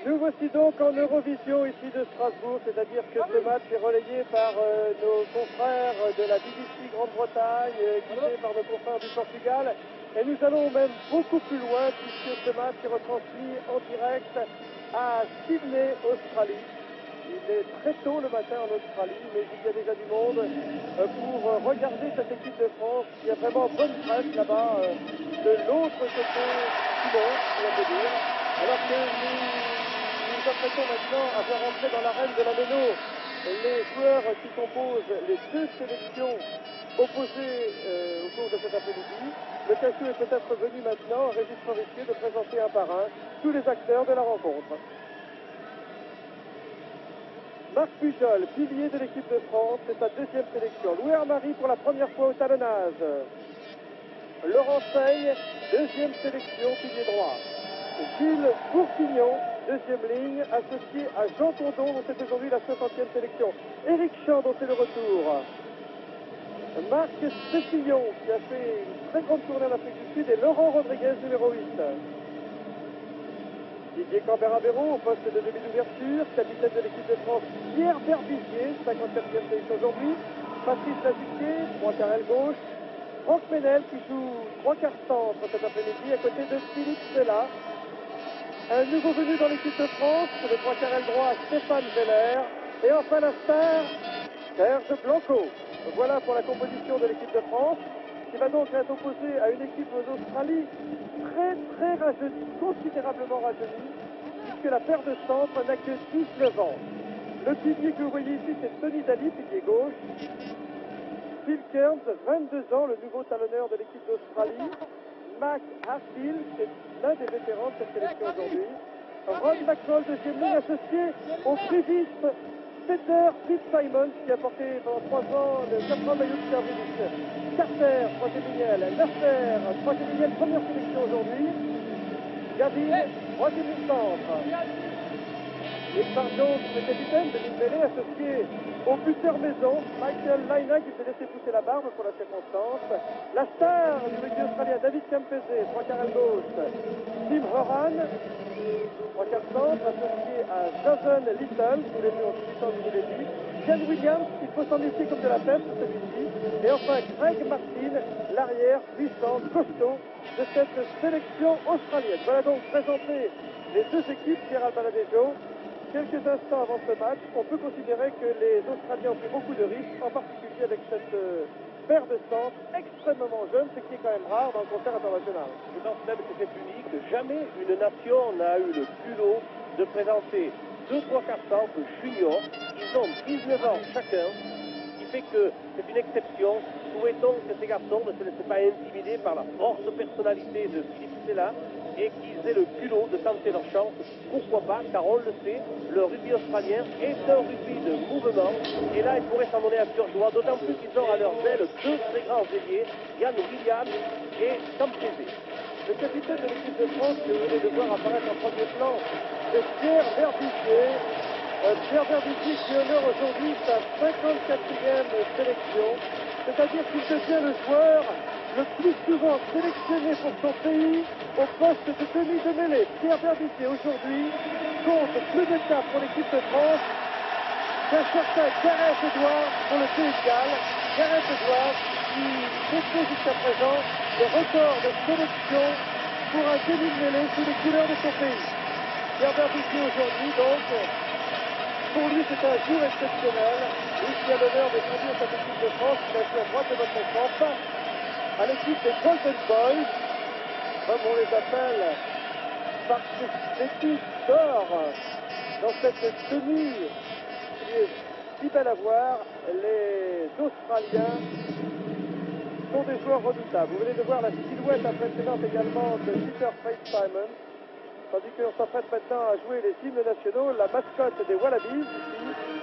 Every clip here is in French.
Nous voici donc en Eurovision ici de Strasbourg, c'est-à-dire que ce match est relayé par nos confrères de la BBC Grande-Bretagne, guidés par nos confrères du Portugal. Et nous allons même beaucoup plus loin puisque ce match est retransmis en direct à Sydney, Australie. Il est très tôt le matin en Australie, mais il y a déjà du monde pour regarder cette équipe de France qui a vraiment bonne presse là-bas, de l'autre côté du monde, on peut dire. Alors que nous apprêtons maintenant à voir entrer dans l'arène de la Méno les joueurs qui composent les deux sélections opposées au cours de cet après-midi. Le cachot est peut-être venu maintenant, Régis Forestier, de présenter un par un tous les acteurs de la rencontre. Marc Pujol, pilier de l'équipe de France, c'est sa deuxième sélection. Louis Armari pour la première fois au talonnage. Laurent Seigne, deuxième sélection, pilier droit. Gilles Bourguignon, deuxième ligne, associé à Jean Condon, dont c'est aujourd'hui la 60e sélection. Éric Champ, dont c'est le retour. Marc Cécillon, qui a fait une très grande tournée en Afrique du Sud, et Laurent Rodriguez, numéro 8. Didier Cambera-Béraud au poste de demi d'ouverture, capitaine de l'équipe de France, Pierre Berbizier, 54e sélection aujourd'hui, Patrice Lazuquier, 3 quarts aile gauche, Franck Ménel qui joue 3 quarts centre cet après-midi à côté de Philippe Sella. Un nouveau venu dans l'équipe de France, le 3 quarts aile droit, Stéphane Zeller, et enfin la star, Serge Blanco. Voilà pour la composition de l'équipe de France, qui va donc être opposée à une équipe d'Australie très rajeunie, considérablement rajeunie, puisque la paire de centre n'a que 19 ans. Le pilier que vous voyez ici, c'est Tony Daly, pilier gauche. Phil Kearns, 22 ans, le nouveau talonneur de l'équipe d'Australie. Mac Harfield, c'est l'un des vétérans de cette sélection aujourd'hui. Ron McCall, deuxième ligne, associé au briviste Peter Fitzsimons, qui a porté pendant 3 ans le 4 ans maillot de service. Carter, troisième lignel. Mercer, troisième lignel, première sélection aujourd'hui. Gavin, troisième ligne centre. Nick Barjones, le capitaine de ligne mêlée, associé au buteur maison, Michael Laina, qui s'est laissé pousser la barbe pour la circonstance. La star du rugby australien, David Campese, 3 quarts aile gauche. Tim Horan, 3 quarts centre, associé à Jason Little, tous les deux ont 18 ans, vous l'avez dit. Ken Williams, il faut s'en méfier comme de la peste, celui-ci. Et enfin, Greg Martin, l'arrière puissant, costaud de cette sélection australienne. Voilà donc présenter les deux équipes, Pierre Albaladejo. Quelques instants avant ce match, on peut considérer que les Australiens ont pris beaucoup de risques, en particulier avec cette paire de centres extrêmement jeune, ce qui est quand même rare dans le concert international. Je pense même que c'est unique. Jamais une nation n'a eu le culot de présenter 2-3 quarts centres juniors. Ils ont 19 ans chacun, ce qui fait que c'est une exception. Souhaitons que ces garçons ne se laissent pas intimider par la forte personnalité de Philippe Sella et qu'ils aient le culot de tenter leur chance. Pourquoi pas, car on le sait, le rugby australien est un rugby de mouvement, et là, ils pourraient s'en donner à cœur joie, d'autant plus qu'ils ont à leur aile deux très grands ailiers, Yann Williams et Campese. Le capitaine de l'équipe de France que vous venez de voir apparaître en premier plan, c'est Pierre Berbizier. Pierre Berbizier qui honore aujourd'hui sa 54e sélection, c'est-à-dire qu'il devient le joueur le plus souvent sélectionné pour son pays au poste de demi de mêlée. Pierre Berbizier aujourd'hui compte plus de cas pour l'équipe de France qu'un certain Gareth Edwards pour le Pays de Galles. Gareth Edwards qui détient jusqu'à présent le record de sélection pour un demi de mêlée sous les couleurs de son pays. Pierre Berbizier aujourd'hui donc, pour lui c'est un jour exceptionnel. Lui qui a l'honneur de conduire cette équipe de France, qui a été à droite de votre écran, face à l'équipe des Golden Boys, comme on les appelle, parce que l'équipe d'or dans cette tenue qui est si belle à voir. Les Australiens sont des joueurs redoutables. Vous venez de voir la silhouette impressionnante également de Peter Fitzsimons, tandis qu'on s'apprête maintenant à jouer les hymnes nationaux, la mascotte des Wallabies ici.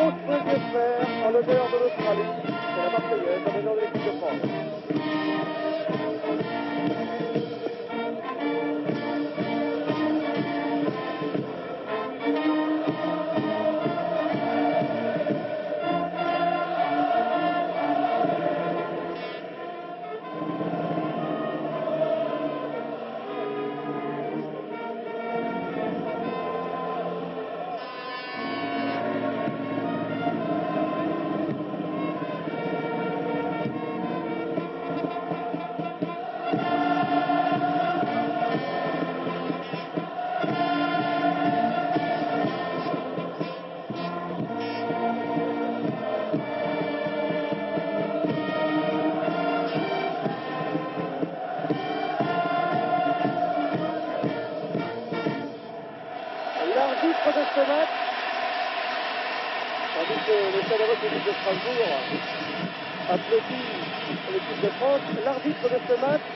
autre lieu de fer en l'honneur de l'Australie. C'est la Marseillaise en l'honneur de l'équipe de France. L'arbitre de ce match, tandis que le Stade République de Strasbourg applaudit l'équipe de France, l'arbitre de ce match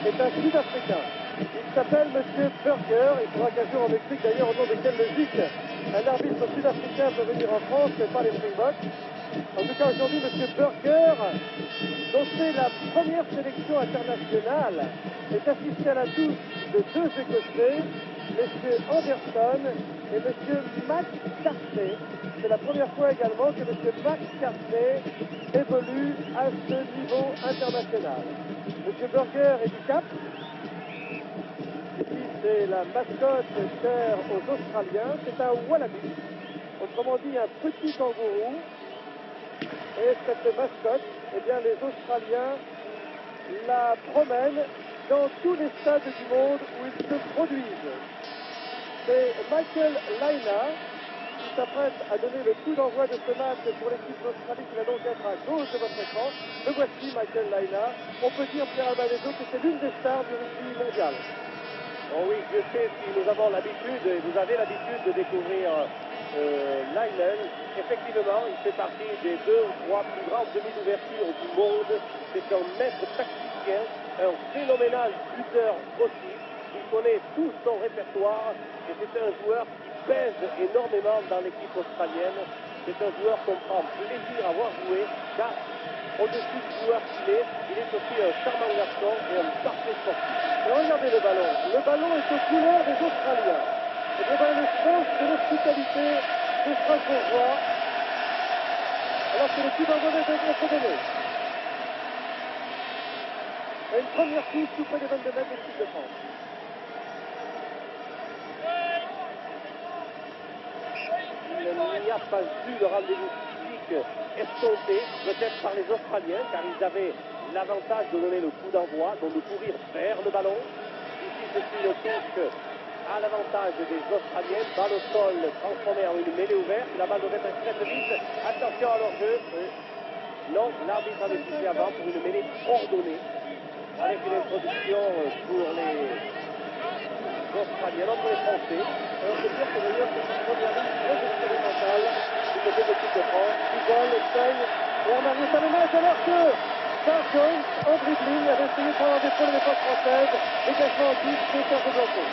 est un Sud-Africain. Il s'appelle M. Burger. Il faudra qu'un jour on explique d'ailleurs au nom de quelle logique un arbitre sud-africain peut venir en France, mais pas les Springboks. En tout cas, aujourd'hui, M. Burger, dont c'est la première sélection internationale, est assisté à la touche de deux Écossais, M. Anderson et M. McCartney. C'est la première fois également que M. McCartney évolue à ce niveau international. M. Burger est du Cap. Ici, c'est la mascotte chère aux Australiens. C'est un wallaby, autrement dit un petit kangourou. Et cette mascotte, eh bien, les Australiens la promènent dans tous les stades du monde où ils se produisent. C'est Michael Laina qui s'apprête à donner le coup d'envoi de ce match pour l'équipe d'Australie qui va donc être à gauche de votre écran. Le voici, Michael Laina. On peut dire, Pierre Albanese, que c'est l'une des stars du rugby mondial. Oh oui, Dieu sait si nous avons l'habitude, et vous avez l'habitude de découvrir Lionel. Effectivement, il fait partie des 2 ou 3 plus grandes demi d'ouverture du monde. C'est un maître tacticien, un phénoménal buteur aussi. Il connaît tout son répertoire et c'est un joueur qui pèse énormément dans l'équipe australienne. C'est un joueur qu'on prend plaisir à voir jouer car au-dessus du joueur qu'il est aussi un charmant garçon et un parfait sportif. Et regardez le ballon. Le ballon est aux couleurs des Australiens. Et bien dans le sens de l'hospitalité des Strasbourgeois, alors que le coup d'envoi est donné. Et une première touche tout près des 22 mètres de l'équipe de France. Il n'y a pas eu de rendez-vous physique escompté, peut-être par les Australiens, car ils avaient l'avantage de donner le coup d'envoi, donc de courir vers le ballon. Ici, c'est une touche à l'avantage des Australiens. Balle au sol transformée en une mêlée ouverte. La balle devrait être très vite. Attention à leur jeu. Non, l'arbitre avait sifflé avant pour une mêlée ordonnée, avec une introduction pour les Australiens, entre les Français. Alors c'est sûr que d'ailleurs c'est une première ligne très expérimentale du côté de l'équipe de France. Duval essaye et en arrière ça le match alors que Charles Jones en dribbling avait essayé de prendre un défaut de l'époque française. Dégagement en 10 de Serge Blanco.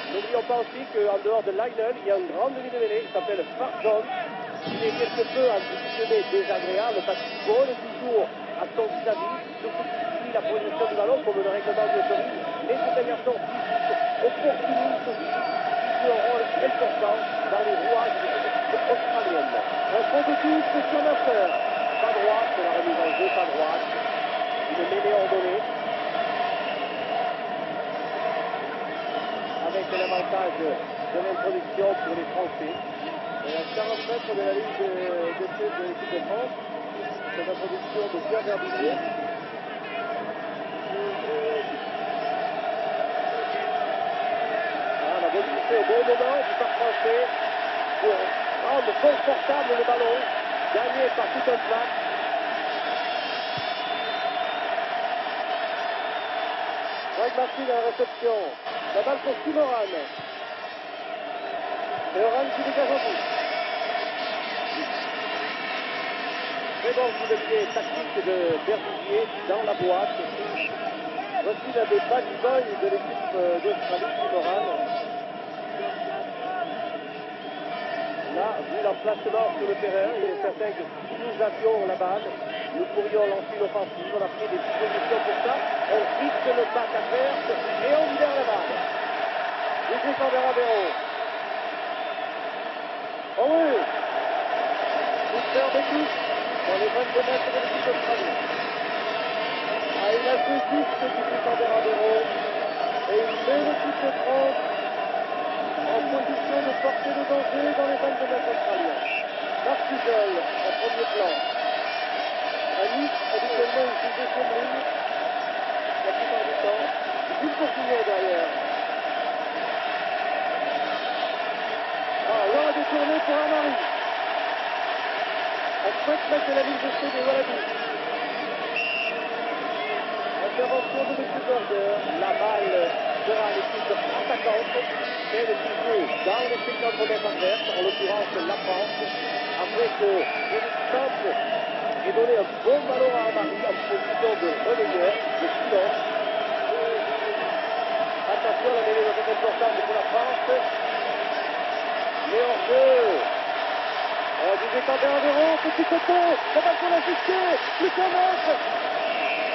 N'oublions pas aussi qu'en dehors de Lionel, il y a un grand demi de mêlée qui s'appelle Farr Jones. Il est quelque peu anticonné désagréable parce qu'il vole toujours à son vis-à-vis, surtout qu'il suit la position du ballon comme le règlement de l'autorité. Mais c'est un garçon opportuniste aussi, qui joue un rôle important dans les rouages de cette équipe australienne. Un fond de touche de son affaire. Pas droite, c'est la remise en jeu, pas droite. Une mêlée ordonnée. Avec l'avantage de l'introduction pour les Français. Et à 40 mètres de la ligne d'essai de l'équipe de France, cette introduction de Pierre Verbizier. On a modifié au bon moment du part français pour rendre confortable le ballon, gagné par tout un match. Greg Martin à la réception. La balle pour Tim Oran. Et Oran qui dégage en bout. Très bon coup de pied tactique de Verbizier dans la boîte. Voici l'un des bad boys de l'équipe d'Australie, Tim Oran. Là, là, vu l'emplacement sur le terrain, il est certain que si nous avions la balle, nous pourrions lancer une offensive. On a pris des dispositions pour ça. On fixe le bac adverse et on libère la balle. Didier Camberavero. Oh oui! Victor Bécus dans les 22 mètres de l'équipe d'Australie. Ah, il a fait juste Didier Camberavero et il met l'équipe de France en position de porter le danger dans les 22 mètres australiens. Marc Pujol en premier plan. À Nice, habituellement, il fait deuxième ligne. La plupart du temps. Gilles Bourguignon derrière. Ah, là, détourné pour Amari. À 5 mètres de la ligne de C des Wallabies. Intervention de M. Berger. La balle sera à l'équipe attaquante. Celle qui joue dans les 50 mètres adverses, en l'occurrence la France, après que Eric Samp ait donné un bon ballon à Amari en position de relayeur, de silence. Attention, la mêlée doit être importante pour la France. Mais en jeu. Didier Camberavero, petit côté, la balle pour l'assister, plus qu'un mètre.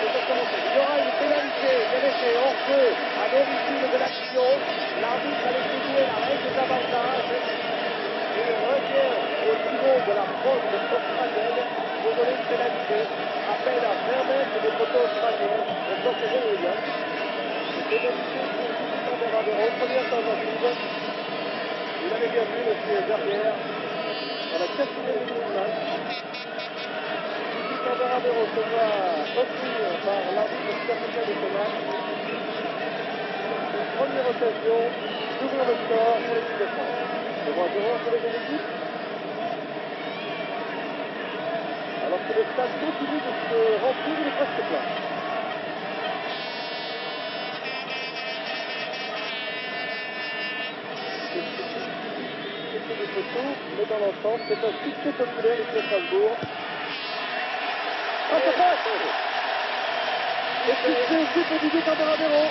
Il y aura une pénalité, bien effet, hors jeu, à l'origine de l'action. L'arbitre a laissé jouer la règle d'avantage. Et il revient au niveau de la faute australienne pour donner une pénalité. À peine à 20 mètres des poteaux australiens. On sort que j'ai Williams. Une pénalité pour Didier Camberavero, première tentative. Vous l'avez bien vu, monsieur Berger, dans la 4e minute du match. Didier Camberavero se voit offrir par l'arbitre sud-africain de ce match une première occasion d'ouvrir le score pour l'équipe de France. Le 3-0 entre les deux équipes. Alors que le stade continue de se remplir, il est presque plein. Des photos, mais dans l'ensemble, c'est un succès populaire ici à Strasbourg. Ah, ça passe! Et succès aussi pour Didier Camberavero.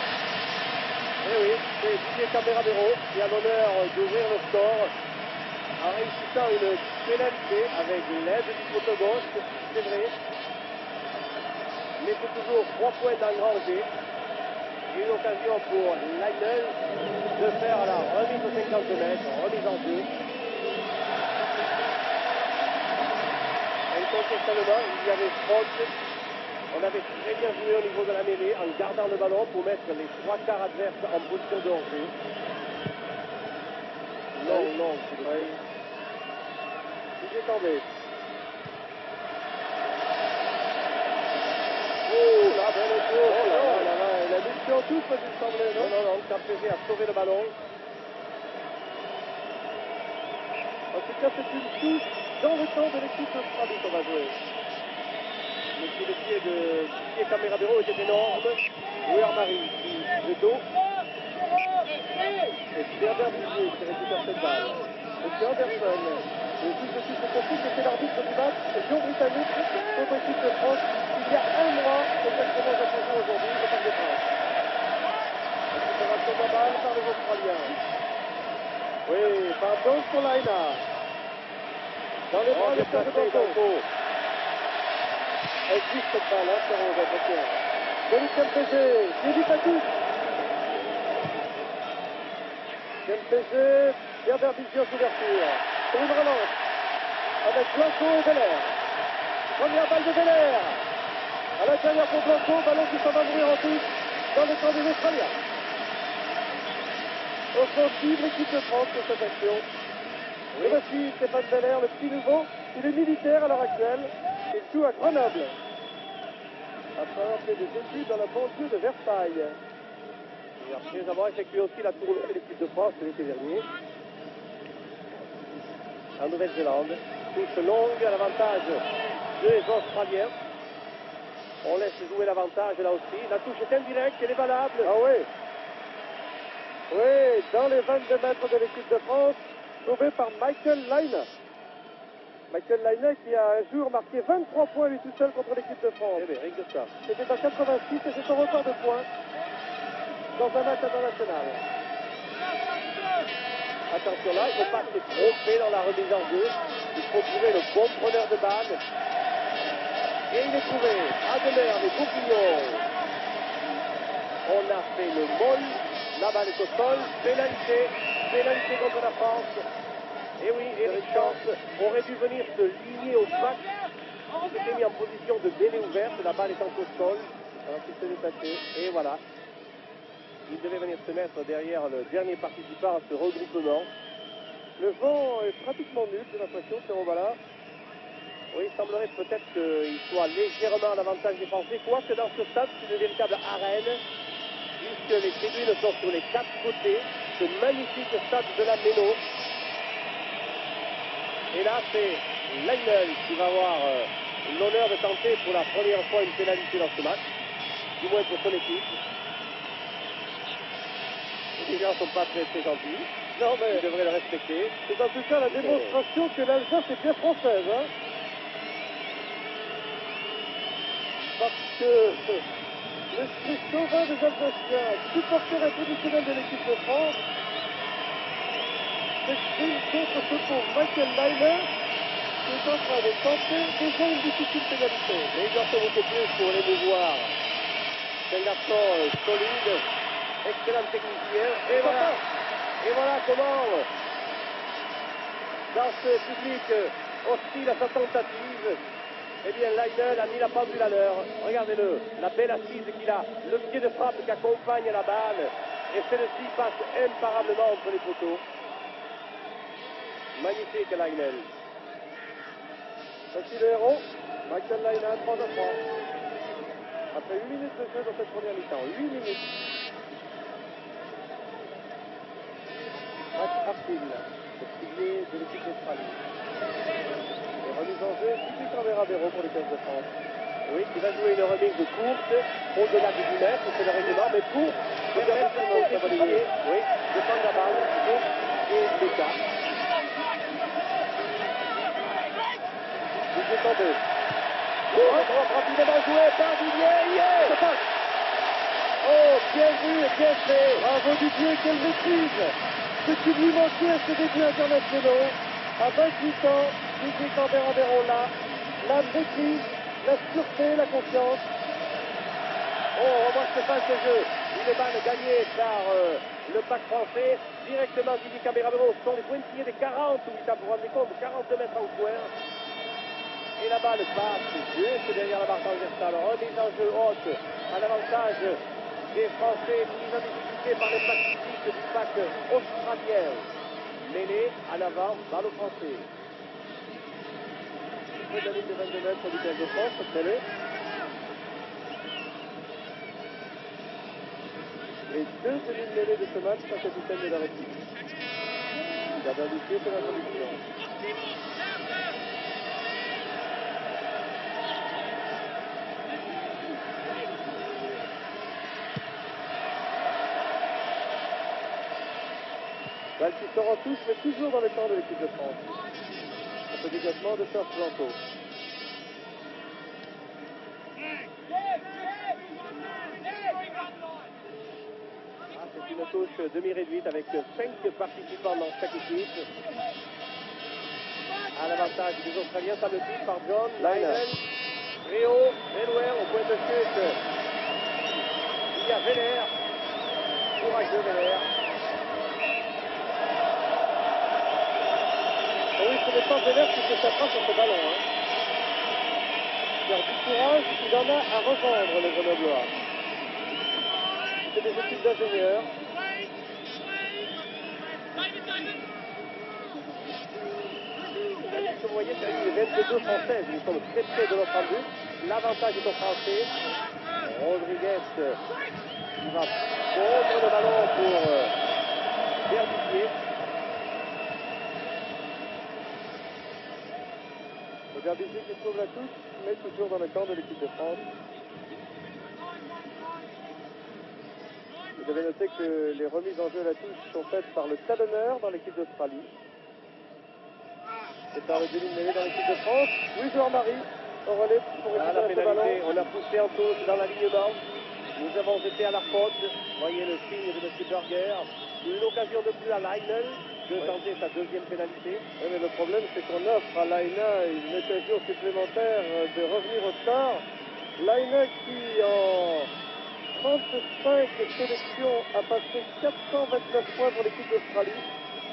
Eh oui, c'est Didier Camberavero qui a l'honneur d'ouvrir le score en réussissant une pénalité avec l'aide du poteau gauche, c'est vrai. Mais c'est toujours 3 points d'engranger. Une occasion pour Lionel de faire la remise aux 50 mètres, remise en jeu. Incontestablement, il y avait faute. On avait très bien joué au niveau de la mêlée en gardant le ballon pour mettre les 3 quarts adverses en position de hors-jeu. Non, c'est vrai. Didier Cambé. Ouh, là, belle jeu. Oh là là, il a mis le pied en touche, il me semblait, non? Non, Campese a sauvé le ballon. En tout cas, c'est une touche dans le temps de l'équipe d'Australie qu'on va jouer. Le coup de pied de Didier Camberavero était énorme. Louis Armari qui le dos. Et Bernard Bizier qui récupère cette balle. Monsieur Anderson, le juge de touche conflit, c'était l'arbitre du match Lyon-Britannique contre l'équipe de France il y a un mois, exactement à ce jour aujourd'hui, au Parc des Princes. Récupération de la balle par les Australiens. Oui, pardon pour Laina. Dans les bras de Serge Blanco. Elle glisse cette balle, hein, Serge, attention. Denis Campese, qui évite à tous. Campese, Bernard Bizier en ouverture. Pour une relance. Avec Blanco et Belair. Première balle de Belair. À l'intérieur pour Blanco, ballon qui s'en va mourir en touche dans le camp des Australiens. Offensive, l'équipe de France sur cette action. Et voici Stéphane Belair, le petit nouveau. Il est militaire à l'heure actuelle. Il joue à Grenoble. Après avoir fait des études dans la banlieue de Versailles. Et après avoir effectué aussi la tournée de l'équipe de France l'été dernier. En Nouvelle-Zélande. Touche longue à l'avantage des Australiens. On laisse jouer l'avantage là aussi. La touche est indirecte, elle est valable. Ah oui. Oui, dans les 22 mètres de l'équipe de France, sauvé par Michael Laine. Michael Laine qui a un jour marqué 23 points lui tout seul contre l'équipe de France. Eh bien, rien que ça. C'était en 86 et c'est son record de points dans un match international. Attention là, il ne faut pas se tromper dans la remise en jeu. Il faut trouver le bon preneur de balle. Et il est trouvé. Adler, les Bourguignons. On a fait le molle. La balle est au sol. Pénalité. Pénalité contre la France. Et oui, Eric Chance aurait dû venir se ligner au bac. Il s'était mis en position de mêlée ouverte. La balle est au sol. Alors qu'il s'est détaché. Et voilà. Il devait venir se mettre derrière le dernier participant à ce regroupement. Le vent est pratiquement nul, j'ai l'impression, ce Robala. Oui, il semblerait peut-être qu'il soit légèrement à l'avantage des Français, quoique dans ce stade, c'est une véritable arène, puisque les tribunes sont sur les 4 côtés, ce magnifique stade de la Méno. Et là, c'est Lionel qui va avoir l'honneur de tenter pour la première fois une pénalité dans ce match, du moins pour son équipe. Les gens ne sont pas très gentils. Non, mais ils devraient le respecter. c'est en tout cas la démonstration que l'Alsace est bien française. Hein, parce que l'esprit chauvin des Alsaciens, supporter inconditionnel de l'équipe de France, s'exprime contre ce pauvre Michael Liner qui est en train de tenter déjà une difficile pénalité. Mais il en faut beaucoup plus pour l'émouvoir. C'est un garçon solide, excellent technicien. Et voilà comment, dans ce public hostile à sa tentative, eh bien Lionel a mis la pendule à l'heure. Regardez-le, la belle assise qu'il a, le pied de frappe qui accompagne la balle, et celle-ci passe imparablement entre les poteaux. Magnifique Lionel. Voici le héros, Michael Liner, 3-3. Après 8 minutes de jeu dans cette première mi-temps, 8 minutes. Max Hartil, le pilier de l'équipe d'Australie. Et remise en jeu, typique en Verabero pour les 15 de France. Oui, il va jouer une remise courte, au-delà de 10 mètres, c'est le règlement, mais pour permettre aux équipiers, oui, de prendre la balle et l'écart. Il est tombé. Rapidement joué par Didier. Oh, bien vu et bien fait. Bravo Didier, quelle maîtrise. Ce qui lui manquait à ce début international, à 28 ans, Didier Camberabero là, la maîtrise, la sûreté, la confiance. Oh, on remarque ce passe de jeu. Une balle gagnée par le pack français. Directement Didier Camberabero sont les pointillés des 40, où il t'a, vous vous rendez compte, 42 mètres en coin. Et la balle passe juste derrière la barre transversale. Remise en jeu haute à l'avantage des Français, mise en difficulté par les packs physiques du pack australien. Mêlée en avant, balle aux Français. Près de la ligne de 22 mètres du 15 de France, mêlée. Les deux demi-mêlées de ce match sont capitaines de leur équipe. Gardien du pied pour l'introduction. Balle qui sort en touche, mais toujours dans le camp de l'équipe de France. Un peu dégagement de Serge Blanco. C'est une touche demi-réduite avec 5 participants dans chaque équipe. À l'avantage des Australiens, semble-t-il, par John, Lionel, Réo, Redouer au point de chute. Il y a Vénère, courageux Vénère. Oui, ce n'est pas Vénère qui se tapera sur ce ballon. Hein. Il a du courage, il en a à revendre, les Grenoblois. C'est des équipes d'ingénieurs. Comme vous voyez, c'est une 22 française. Nous sommes très près de notre but. L'avantage est aux Français. Rodriguez qui va prendre le ballon pour Verbizier. Le Verbizier qui trouve la touche, mais toujours dans le camp de l'équipe de France. Vous avez noté que les remises en jeu à la touche sont faites par le talonneur dans l'équipe d'Australie. C'est par le demi-mêlée dans l'équipe de France. Louis-Jean-Marie au relais pour récupérer ce ballon. On a poussé en touche dans l'alignement. Nous avons été à la faute. Voyez le signe de M. Burger. Une occasion de plus à Lionel. de tenter sa deuxième pénalité. Oui, mais le problème, c'est qu'on offre à Laina une occasion supplémentaire de revenir au start. Laina qui, en 35 sélections, a passé 429 points pour l'équipe d'Australie,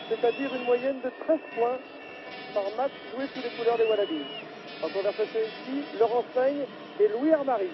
c'est-à-dire une moyenne de 13 points par match joué sous les couleurs des Wallabies. En conversation ici, Laurent Seigne et Louis Armari.